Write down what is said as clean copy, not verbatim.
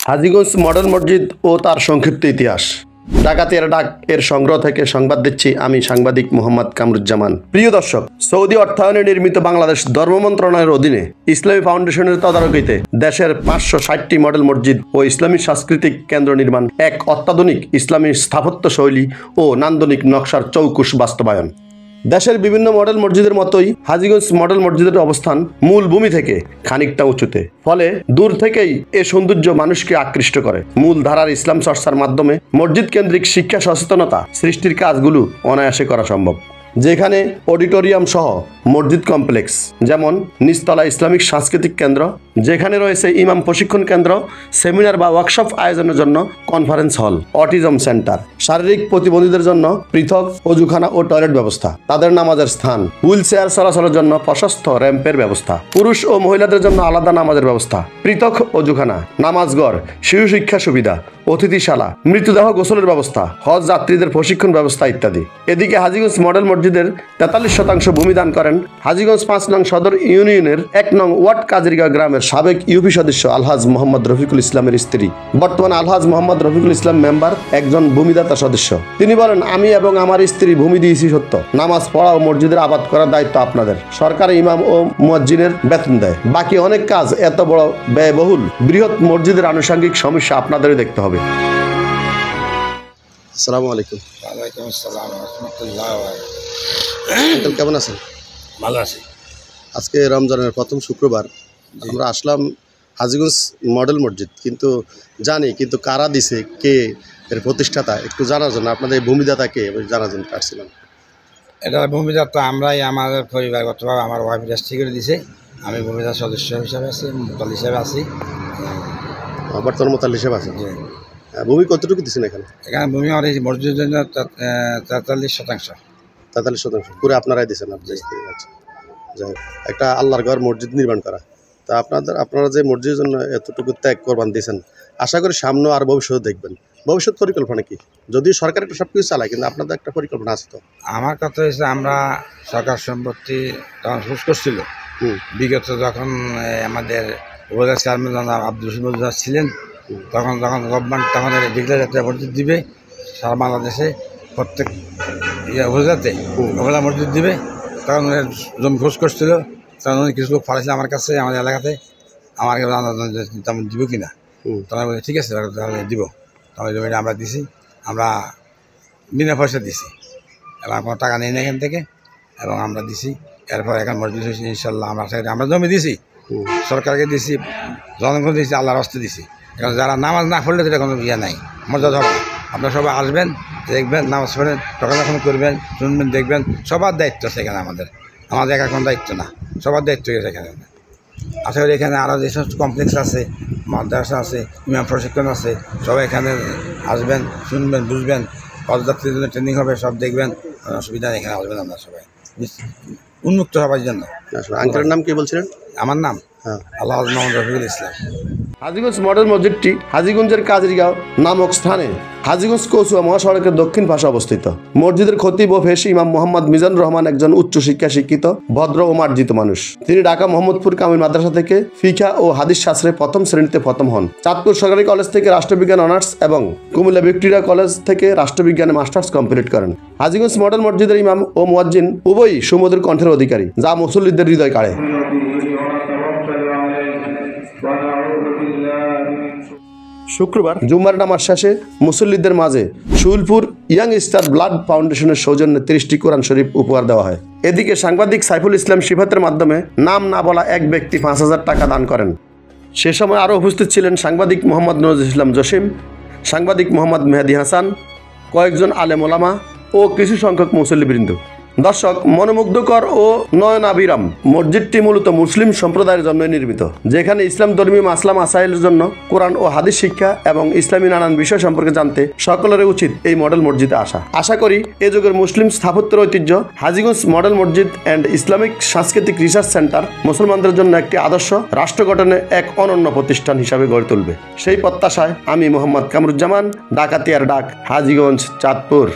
Hajiganj model মসজিদ ও তার সংক্ষিপ্ত ইতিহাস। ডাকাতিয়ার ডাক এর সংগ্রহ থেকে সংবাদ দিচ্ছি আমি সাংবাদিক মোহাম্মদ কামরুজ্জামান। প্রিয় দর্শক, সৌদি অর্থায়নে নির্মিত বাংলাদেশ ধর্ম মন্ত্রণালয়ের অধীনে ইসলামী ফাউন্ডেশনের তদারকিতে দেশের 560টি মডেল মসজিদ ও ইসলামী সাংস্কৃতিক কেন্দ্র নির্মাণ এক অত্যাধুনিক ইসলামী স্থাপত্য শৈলী ও নান্দনিক নকশার চৌকুশ বাস্তবায়ন। দেশের বিভিন্ন মডেল মসজিদের মতোই হাজীগঞ্জ মডেল মসজিদের অবস্থান মূল ভূমি থেকে খানিকটা উঁচুতে, ফলে দূর থেকেই এ সৌন্দর্য মানুষকে আকৃষ্ট করে। মূল ধারার ইসলাম চর্চার মাধ্যমে মসজিদ কেন্দ্রিক শিক্ষা সচেতনতা সৃষ্টির কাজগুলো অনায়াসে করা সম্ভব। যেখানে অডিটোরিয়াম সহ মসজিদ কমপ্লেক্স, যেমন নিচতলা ইসলামিক সাংস্কৃতিক কেন্দ্র, যেখানে রয়েছে ইমাম প্রশিক্ষণ কেন্দ্র, সেমিনার বা ওয়ার্কশপ আয়োজনের জন্য কনফারেন্স হল, অটিজম সেন্টার, শারীরিক প্রতিবন্ধীদের জন্য পৃথক অজুখানা ও টয়লেট ব্যবস্থা, তাদের নামাজের স্থান, হুইল চেয়ার চলাচলের জন্য প্রশস্ত র্যাম্পের ব্যবস্থা, পুরুষ ও মহিলাদের জন্য আলাদা নামাজের ব্যবস্থা, পৃথক অজুখানা, নামাজঘর, শিশু শিক্ষা সুবিধা, অতিথিশালা, মৃতদেহ গোসলের ব্যবস্থা, হজ যাত্রীদের প্রশিক্ষণ ব্যবস্থা ইত্যাদি। এদিকে হাজীগঞ্জ মডেল মসজিদের 43% ভূমি দান করেন হাজীগঞ্জ 5 নং সদর ইউনিয়নের 1 নং ওয়ার্ড কাজরিগাঁও গ্রামের সাবেক ইউপি সদস্য আলহাজ মোহাম্মদ রফিকুল ইসলামের স্ত্রী, বর্তমানে আলহাজ মোহাম্মদ রফিকুল ইসলাম মেম্বার, একজন ভূমিদাতা সদস্য। তিনি বলেন, আমি এবং আমার স্ত্রী ভূমি দিয়েছি সত্য, নামাজ পড়া ও মসজিদের আবাদ করার দায়িত্ব আপনাদের। সরকার ইমাম ও মুয়াজ্জিনের বেতন দেয়, বাকি অনেক কাজ এত বড় ব্যয়বহুল বৃহৎ মসজিদের আনুষঙ্গিক সমস্যা আপনাদেরই দেখতে হবে। আসসালামু আলাইকুম। ওয়ালাইকুম আসসালাম রাহমাতুল্লাহ। কেমন আছেন? ভালো আছি। আজকে রমজানের প্রথম শুক্রবার আমরা আসলাম হাজীগঞ্জ মডেল মসজিদ, কিন্তু কারা দিছে, কে এর প্রতিষ্ঠাতা, একটু জানার জন্য, আপনাদের ভূমিদাতা কে জানার জন্য আসছিলাম। এটা ভূমিদাতা আমরাই, আমাদের পরিবারগতভাবে আমার ওয়াইফ রেজিস্ট্রি করে দিছে। আমি ভূমিদাতা সদস্য হিসাবে আছি, মোতাল হিসাবে আছি, বর্তমান মোতাল হিসাবে আছেন। ভূমি কতটুকু দিচ্ছেন এখানে? এখানে ভূমি আমার এই মসজিদের জন্য 43%। 43% পুরো আপনারাই দিচ্ছেন? আপনি আচ্ছা, যাই হোক, একটা আল্লাহর ঘর মসজিদ নির্মাণ করা, তা আপনারা যে মসজিদের জন্য এতটুকু ত্যাগ কোরবান দিয়েছেন, আশা করি সামনে আর ভবিষ্যৎ দেখবেন। ভবিষ্যৎ পরিকল্পনা কি? যদিও সরকার একটা সব কিছু চালায়, কিন্তু আপনাদের একটা পরিকল্পনা আছে তো? আমার কথা হচ্ছে, আমরা সরকার সম্পত্তি তখন হুস করছিল বিগত, যখন আমাদের উপজেলা চেয়ারম্যান আব্দুল রশিদ ছিলেন, তখন গভর্নমেন্ট তখন ডিক্লেয়ার একটা মসজিদ দিবে সারা বাংলাদেশে, প্রত্যেক উপজেলাতে ওগুলা মসজিদ দিবে। তখন জমি খোঁজ করছিল, তখন উনি কিছু লোক ফাড়াইছিল আমার কাছে, আমাদের এলাকাতে, আমার তেমন দিব কিনা। তখন বলি ঠিক আছে তাহলে দিব। তখন জমিটা আমরা দিছি, আমরা বিনা পয়সা দিছি, এবং কোনো টাকা নেই না এখান থেকে, এবং আমরা দিছি। এরপর এখন মসজিদ হয়েছে ইনশাল্লাহ। আমরা জমি দিছি, সরকারকে দিছি, জনগণ দিছি, আল্লাহর রাস্তায় দিছি। এখন যারা নামাজ না পড়লে সেটা কোনো ইয়ে নাই, মর্যাদা হবে না। আপনারা সবাই আসবেন, দেখবেন, নামাজ পড়েন, তখন করবেন, শুনবেন, দেখবেন। সবার দায়িত্ব আছে এখানে, আমাদের একা কোনো দায়িত্ব না, সবার দায়িত্ব গেছে এখানে। আশা করি এখানে আরও যে সমস্ত কমপ্লেক্স আছে, মাদ্রাসা আছে, ইমাম প্রশিক্ষণ আছে, সবাই এখানে আসবেন, শুনবেন, বুঝবেন, পদযাত্রীর জন্য ট্রেনিং হবে, সব দেখবেন, অসুবিধা নেই, এখানে আসবেন আমরা সবাই উন্মুক্ত সবার জন্য। আঙ্কেলের নাম কি বলছিলেন? আমার নাম আলহাজ মোহাম্মদ রফিকুল ইসলাম। হাজীগঞ্জ মডেল মসজিদটি হাজীগঞ্জের কাজরিগাঁও নামক স্থানে হাজীগঞ্জ কচুয়া মহাসড়কের দক্ষিণ পাশে অবস্থিত। মসজিদের খতিব ও ফেসি ইমাম মোহাম্মদ মিজানুর রহমান একজন উচ্চশিক্ষা শিক্ষিত, ভদ্র ও মার্জিত মানুষ। তিনি ঢাকা মোহাম্মদপুর কামিল মাদ্রাসা থেকে ফিকহা ও হাদিস শাস্ত্রে প্রথম শ্রেণীতে প্রথম হন। চাঁদপুর সরকারি কলেজ থেকে রাষ্ট্রবিজ্ঞান অনার্স এবং কুমিল্লা ভিক্টোরিয়া কলেজ থেকে রাষ্ট্রবিজ্ঞানে মাস্টার্স কমপ্লিট করেন। হাজীগঞ্জ মডেল মসজিদের ইমাম ও মুয়াজ্জিন উভয়ই সুমধুর কণ্ঠের অধিকারী, যা মুসল্লিদের হৃদয় কাড়ে। শুক্রবার জুম্মার নামাজ শেষে মুসল্লিদের মাঝে শুলপুর ইয়াং স্টার ব্লাড ফাউন্ডেশনের সৌজন্যে 30টি কোরআন শরীফ উপহার দেওয়া হয়। এদিকে সাংবাদিক সাইফুল ইসলাম শিফাতের মাধ্যমে নাম না বলা এক ব্যক্তি 5000 টাকা দান করেন। সে সময় আরও উপস্থিত ছিলেন সাংবাদিক মোহাম্মদ নজরুল ইসলাম জসিম, সাংবাদিক মোহাম্মদ মেহেদি হাসান, কয়েকজন আলেম ওলামা ও কিছু সংখ্যক মুসল্লিবৃন্দ। দর্শক, মনোমুগ্ধকর ও নয়নাভিরাম মসজিদটি মূলত মুসলিম সম্প্রদায়ের জন্য নির্মিত, যেখানে ইসলাম ধর্মীয় মাসলা মাসাইলের জন্য কোরআন ও হাদিস শিক্ষা এবং ইসলামী নানান বিষয় সম্পর্কে জানতে সকলের উচিত এই মডেল মসজিদে আসা। আশা করি এ যুগের মুসলিম স্থাপত্যের ঐতিহ্য হাজীগঞ্জ মডেল মসজিদ অ্যান্ড ইসলামিক সাংস্কৃতিক রিসার্চ সেন্টার মুসলমানদের জন্য একটি আদর্শ রাষ্ট্র গঠনে এক অনন্য প্রতিষ্ঠান হিসাবে গড়ে তুলবে। সেই প্রত্যাশায় আমি মোহাম্মদ কামরুজ্জামান, ডাকাতিয়ার ডাক, হাজীগঞ্জ, চাঁদপুর।